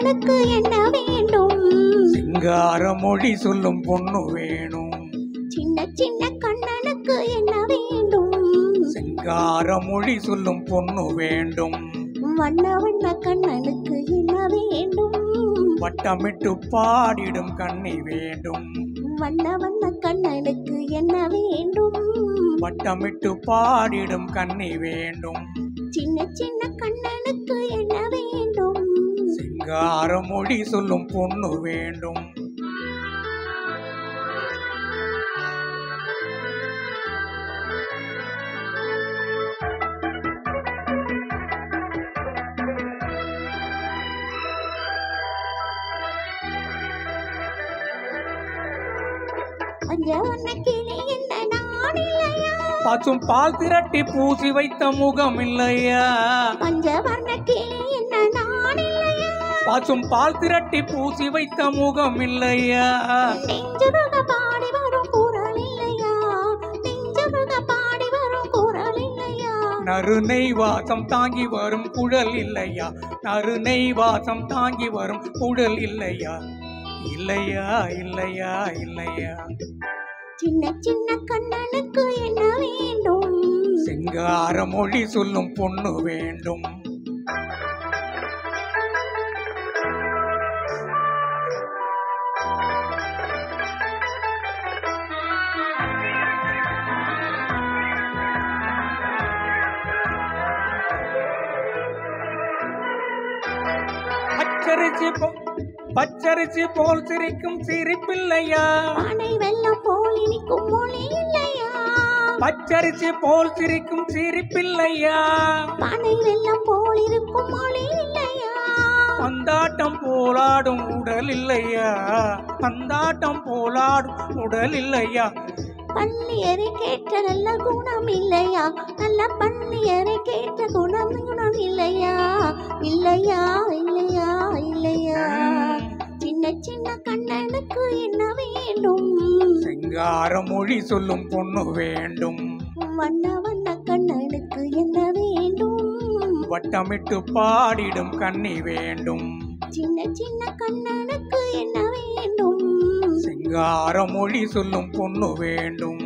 கண்ணனுக்கு என்ன வேண்டும்? சிங்கார மொழி சொல்லும் பொண்ணு வேணும். சின்ன சின்ன கண்ணனுக்கு என்ன வேண்டும்? சிங்கார மொழி சொல்லும் பொண்ணு வேண்டும். வண்ண வண்ண கண்ணனுக்கு என்ன வேண்டும்? வட்டமிட்டு பாடிடும் கண்ணி வேண்டும். வண்ண வண்ண கண்ணனுக்கு என்ன வேண்டும்? வட்டமிட்டு பாடிடும் கண்ணி வேண்டும். சின்ன சின்ன கண்ணனுக்கு என்ன வேண்டும்? சிங்கார மொழி சொல்லும் பொண்ணு வேண்டும். பஞ்சவர்ண கிளி என்ன நான் இல்லையா? பசும் பால் திரட்டி பூசி வைத்த முகம் இல்லையா? பஞ்சவர்ண கிளி என்ன நான் இல்லையா? பசும் பால் திரட்டி பூசி வைத்த முகம் இல்லையா? நெஞ்சுருக பாடி வரும் குரல் இல்லையா? நெஞ்சுருக பாடி வரும் குரல் இல்லையா? நறுநை வாசம் தாங்கி வரும் குழல் இல்லையா? நறுநை வாசம் தாங்கி வரும் குழல் இல்லையா? இல்லையா இல்லையா இல்லையா? சின்ன சின்ன கண்ணனுக்கு என்ன வேண்டும்? சிங்கார மொழி சொல்லும் பொண்ணு வேண்டும். பச்சரிசி போல் சிரிக்கும் சிரிப்பில்லையா? பானை வெள்ளம் போல் இனிக்கும் மொழி இல்லையா? பச்சரிசி போல் சிரிக்கும் சிரிப்பில்லையா? பானை வெள்ளம் போல் இருக்கும் மொழி இல்லையா? பந்தாட்டம் போலாடும் உடல் இல்லையா? பந்தாட்டம் போலாடும் உடல் இல்லையா? பள்ளியரை கேட்ட நல்ல குணம் இல்லையா? நல்ல பள்ளியரை கேட்ட குணம் இல்லையா? இல்லையா இல்லையா இல்லையா? சின்ன சின்ன கண்ணனுக்கு என்ன வேண்டும்? சிங்கார மொழி சொல்லும் பொண்ணு வேண்டும். வண்ண வண்ண கண்ணனுக்கு என்ன வேண்டும்? வட்டமிட்டு பாடிடும் கண்ணி வேண்டும். சின்ன சின்ன கண்ணனுக்கு என்ன வேண்டும்? சிங்கார மொழி சொல்லும் பொண்ணு வேண்டும்.